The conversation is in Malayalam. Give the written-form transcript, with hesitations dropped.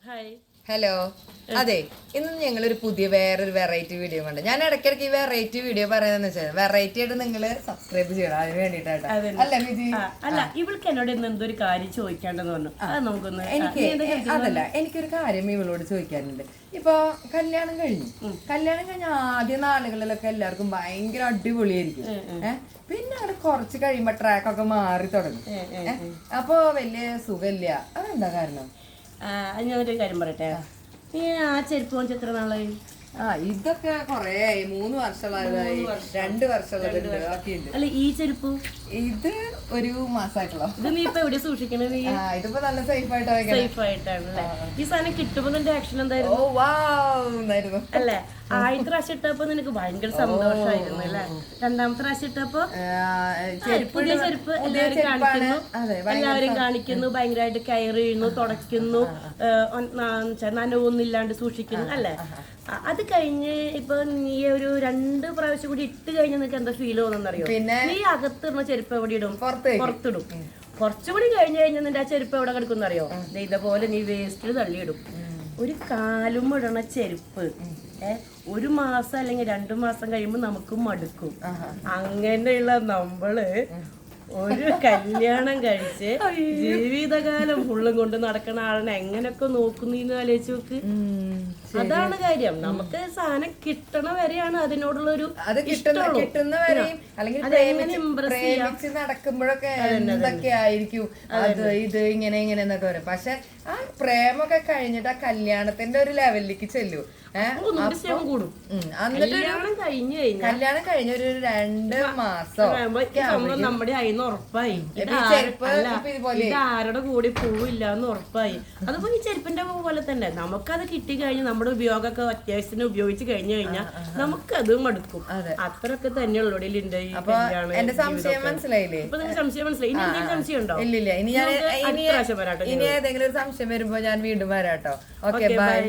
Hi hello. അതെ, ഇന്ന് ഞങ്ങളൊരു വേറൊരു വെറൈറ്റി വീഡിയോ കണ്ട്. ഞാൻ ഇടയ്ക്കിടയ്ക്ക് ഈ വെറൈറ്റി വീഡിയോ പറയുന്നതെന്ന് വെച്ചാൽ വെറൈറ്റി ആയിട്ട് നിങ്ങൾ സബ്സ്ക്രൈബ് ചെയ്യണം. അതിന് വേണ്ടിട്ടാണ്. അല്ല, ഇവൾക്ക് എന്നോട് ഇന്ന് എന്തൊരു കാര്യം ചോദിക്കാണ്ടെന്ന് പറഞ്ഞു. അത് നമുക്കൊന്ന് അതല്ല, എനിക്കൊരു കാര്യം ഇവളോട് ചോദിക്കാനുണ്ട്. ഇപ്പൊ കല്യാണം കഴിഞ്ഞ ആദ്യ നാളുകളിലൊക്കെ എല്ലാവർക്കും ഭയങ്കര അടിപൊളിയായിരിക്കും. പിന്നെ അവിടെ കുറച്ച് കഴിയുമ്പോ ട്രാക്കൊക്കെ മാറി തുടങ്ങും. അപ്പൊ വലിയ സുഖമില്ല. അതെന്താ കാരണം? ഞാനൊരു കാര്യം പറയട്ടെ. നീ ആ ചെരുപ്പ് വാങ്ങിച്ച എത്ര നാളായി? ഇതൊക്കെ കൊറേ 3 വർഷമുള്ളതായി, 2 വർഷമുള്ളത്. അല്ല, ഈ ചെരുപ്പ് ഇത് ഒരു മാസമായിട്ടുള്ളൂ. ഇത് നീ ഇപ്പൊ എവിടെ സൂക്ഷിക്കണേ? നീ ഇതിപ്പോ നല്ല സേഫ് ആയിട്ടാണല്ലേ? ഈ സാധനം കിട്ടുമ്പോ നിന്റെ ആക്ഷൻ എന്തായിരുന്നു? അല്ലേ, ആദ്യത്തെ പ്രാവശ്യം ഇട്ടപ്പോ നിനക്ക് ഭയങ്കര സന്തോഷമായിരുന്നു അല്ലേ? രണ്ടാമത്തെ പ്രാവശ്യം ഇട്ടപ്പോ പുതിയ ചെരുപ്പ് എല്ലാവരും കാണിക്കുന്നു, ഭയങ്കരമായിട്ട് കയറി വീഴുന്നു, തുടയ്ക്കുന്നു, നനവൊന്നുമില്ലാണ്ട് സൂക്ഷിക്കുന്നു അല്ലേ? അത് കഴിഞ്ഞ് ഇപ്പൊ നീ ഒരു 2 പ്രാവശ്യം കൂടി ഇട്ട് കഴിഞ്ഞാൽ നിനക്ക് എന്താ ഫീൽ തോന്നുന്നറിയോ? നീ അകത്തിടുന്ന ചെരുപ്പ് എവിടെ ഇടും? പുറത്തിടും. കുറച്ചുകൂടി കഴിഞ്ഞ് കഴിഞ്ഞാൽ നിന്റെ ആ ചെരുപ്പ് എവിടെ കിടക്കുന്നറിയോ? ഇതേപോലെ നീ വേസ്റ്റിൽ തള്ളിയിടും. ഒരു കാലും ഇടണ ചെരുപ്പ് 1 മാസം അല്ലെങ്കിൽ 2 മാസം കഴിയുമ്പോൾ നമുക്ക് മടുക്കും. അങ്ങനെയുള്ള നമ്മള് ഒരു കല്യാണം കഴിച്ച് ജീവിതകാലം ഫുള്ളും കൊണ്ട് നടക്കണ ആളിനെ എങ്ങനെയൊക്കെ നോക്കുന്നു ആലോചിച്ച് നോക്ക്. അതാണ് കാര്യം. നമുക്ക് സാധനം കിട്ടണ വരെയാണ് അതിനോടുള്ള ഒരു നടക്കുമ്പോഴൊക്കെ എന്തൊക്കെ ആയിരിക്കും അത് ഇത് ഇങ്ങനെ ഇങ്ങനെ എന്നൊക്കെ വരും. പക്ഷെ ആ പ്രേമൊക്കെ കഴിഞ്ഞിട്ട് ആ കല്യാണത്തിന്റെ ഒരു ലെവലിലേക്ക് ചെല്ലൂ. കൂടും. കല്യാണം കഴിഞ്ഞ ഒരു 2 മാസം നമ്മുടെ അതിന് ഉറപ്പായി ആരുടെ കൂടി പോവില്ലാന്ന് ഉറപ്പായി. അതുപോലെ ഈ ചെരുപ്പിന്റെ പോലെ തന്നെ നമുക്കത് കിട്ടി കഴിഞ്ഞ് നമ്മുടെ ഉപയോഗമൊക്കെ അത്യാവശ്യത്തിന് ഉപയോഗിച്ച് കഴിഞ്ഞു കഴിഞ്ഞാൽ നമുക്കത് മടുക്കും. അത്രയൊക്കെ തന്നെയുള്ളൂ ലിൻഡ. എന്റെ സംശയം മനസ്സിലായില്ലേ? ഇപ്പൊ നിങ്ങൾക്ക് സംശയം മനസ്സിലായി? ഇനി എന്തെങ്കിലും സംശയം ഉണ്ടോ? ഇല്ലില്ല. ഇനി ഏതെങ്കിലും ഒരു സംശയം വരുമ്പോ ഞാൻ വീണ്ടും വരാട്ടോ. Okay, by.